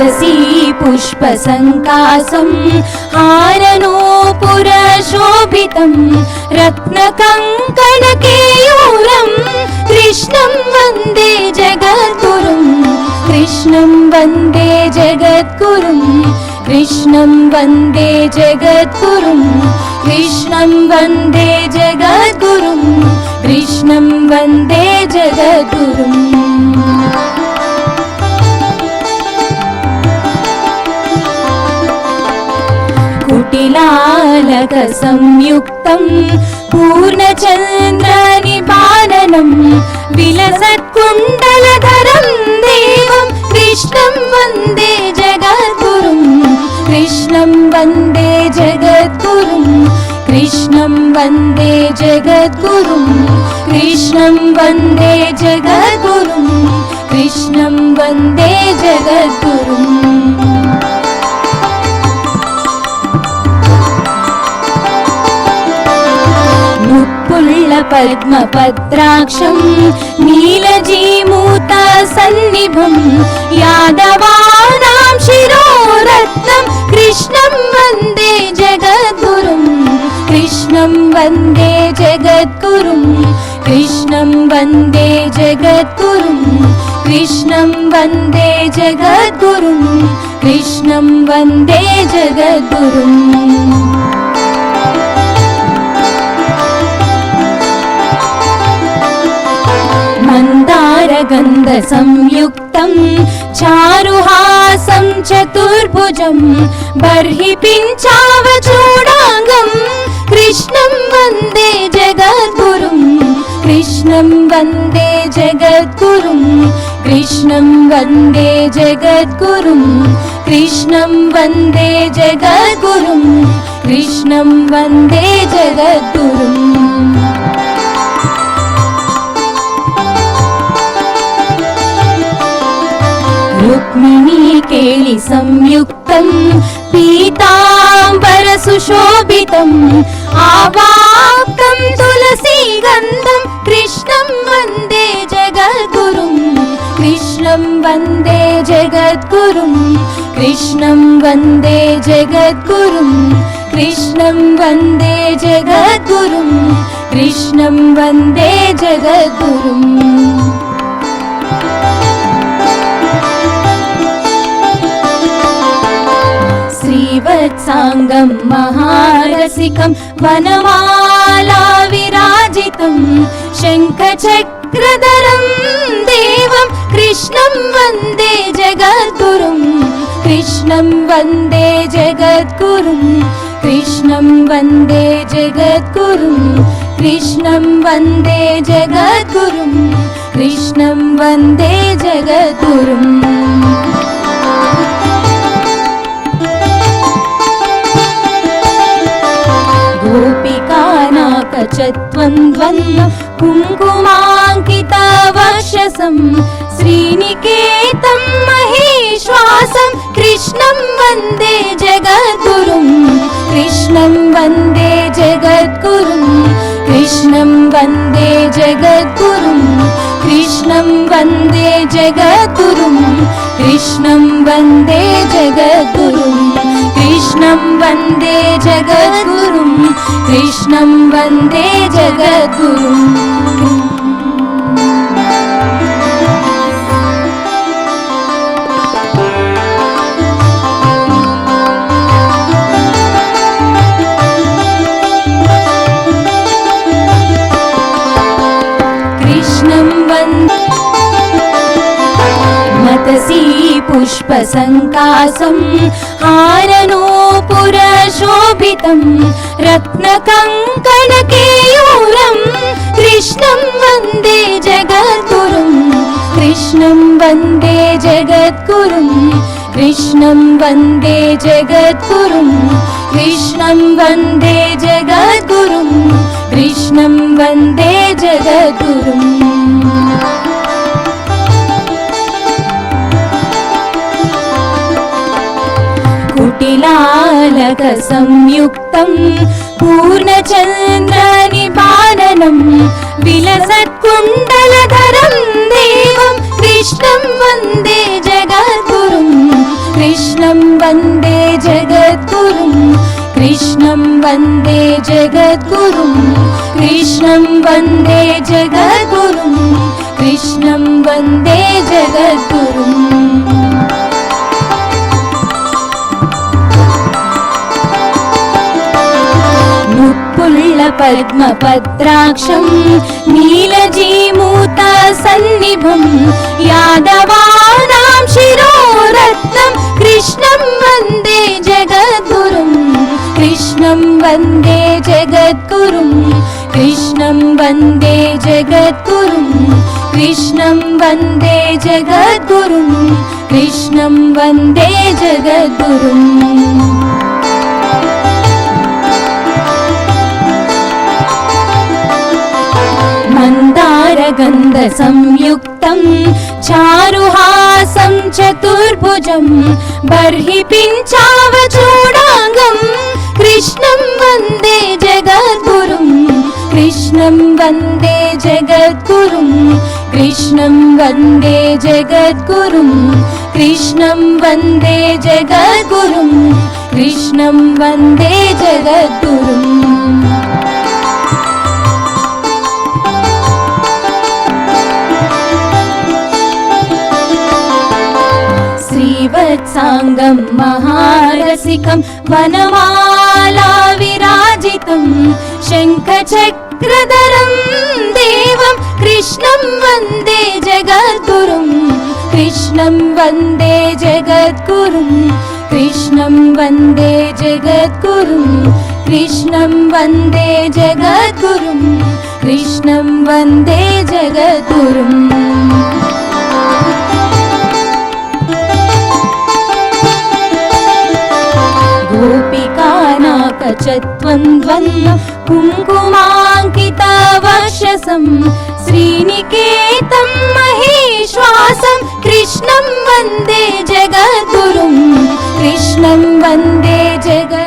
मतसी पुष्पसङ्कासं हारनूपुरशोभितं रत्नकङ्कणकेयूरं कृष्णं वन्दे जगद्गुरुं कृष्णं वन्दे जगद्गुरुं कृष्णं वन्दे जगद्गुरुं कृष्णं वन्दे जगद्गुरुं कृष्णं वन्दे जगद्गुरुम् कुटिलालकसंयुक्तं पूर्णचन्द्रनिपाननं विलसत्कुण्डलधरं देवं कृष्णं वन्दे जगद्गुरुं कृष्णं वन्दे जगद्गुरुं कृष्णं वन्दे जगद्गुरुं कृष्णं वन्दे जगद्गुरुं कृष्णं वन्दे जगद्गुरुम् पद्मपत्राक्षं नीलजीमूतसन्निभं यादवानां शिरोरत्नं कृष्णं वन्दे जगद्गुरुं कृष्णं वन्दे जगद्गुरुं कृष्णं वन्दे जगद्गुरुं कृष्णं वन्दे जगद्गुरुं कृष्णं वन्दे जगद्गुरुम् मन्दारगन्धसंयुक्तं चारुहासं चतुर्भुजं बर्हि पिञ्चावचूडाङ्गं कृष्णं वन्दे जगद्गुरुं कृष्णं वन्दे जगद्गुरुं कृष्णं वन्दे जगद्गुरुं कृष्णं वन्दे जगद्गुरुं कृष्णं वन्दे जगद्गुरुम् रुक्मिणी संयुक्तं पीताम्बरसुशोभितं आवाप्तं तुलसीगन्धं कृष्णं वन्दे जगद्गुरुं कृष्णं वन्दे जगद्गुरुं कृष्णं वन्दे जगद्गुरुं कृष्णं वन्दे जगद्गुरुं कृष्णं वन्दे जगद्गुरुम् श्रीवत्साङ्गं महारसिकं वनमाला विराजितं शङ्खचक्रधरं देवं कृष्णं वन्दे जगद्गुरुं कृष्णं वन्दे जगद्गुरुं कृष्णं वन्दे जगद्गुरुं कृष्णं वन्दे जगद्गुरुं कृष्णं वन्दे जगद्गुरुम् गोपिकानाकचत्वं द्वन्द्वं कुङ्कुमाङ्कितवक्षसं श्रीनिकेतं महेश्वासं कृष्णं वन्दे जगद्गुरुं कृष्णं वन्दे जगद्गुरुं कृष्णं वन्दे जगद्गुरुं कृष्णं वन्दे जगद्गुरुं कृष्णं वन्दे जगद्गुरुं कृष्णं वन्दे जगद्गुरुं कृष्णं वन्दे जगद्गुरुम् मतसी पुष्पसङ्कासं हारनूपुरशोभितं रत्नकङ्कणकेयूरं कृष्णं वन्दे जगद्गुरुं कृष्णं वन्दे जगद्गुरुं कृष्णं वन्दे जगद्गुरुं कृष्णं वन्दे जगद्गुरुं कृष्णं वन्दे जगद्गुरुम् कुटिलालकसंयुक्तं पूर्णचन्द्रनिपाननं विलसत्कुण्डलधरं देवं कृष्णं वन्दे जगद्गुरुं कृष्णं वन्दे जगद्गुरुं कृष्णं वन्दे जगद्गुरुं कृष्णं वन्दे जगद्गुरुम् पद्मपत्राक्षं नीलजीमूतसन्निभं यादवानां शिरोरत्नं कृष्णं वन्दे जगद्गुरुं कृष्णं वन्दे जगद्गुरुं कृष्णं वन्दे जगद्गुरुं कृष्णं वन्दे जगद्गुरुं कृष्णं वन्दे जगद्गुरुम् मन्दारगन्धसंयुक्तं चारुहासं चतुर्भुजं बर्हि पिञ्चावचूडाङ्गं कृष्णं वन्दे जगद्गुरुं कृष्णं वन्दे जगद्गुरुं कृष्णं वन्दे जगद्गुरुं कृष्णं वन्दे जगद्गुरुं कृष्णं वन्दे जगद्गुरुम् श्रीवत्साङ्गं महारसिकं वनमाला विराजितं शङ्खचक्रधरं देवं कृष्णं वन्दे जगद्गुरुं कृष्णं वन्दे जगद्गुरुं कृष्णं वन्दे जगद्गुरुं कृष्णं वन्दे जगद्गुरुं कृष्णं वन्दे जगद्गुरुम् गोपिकानाकचत्वन्द्वन्द्व कुङ्कुमाङ्कितवक्षसं श्रीनिकेतं महेश्वासं कृष्णं वन्दे जगद्गुरुं कृष्णं वन्दे जगद्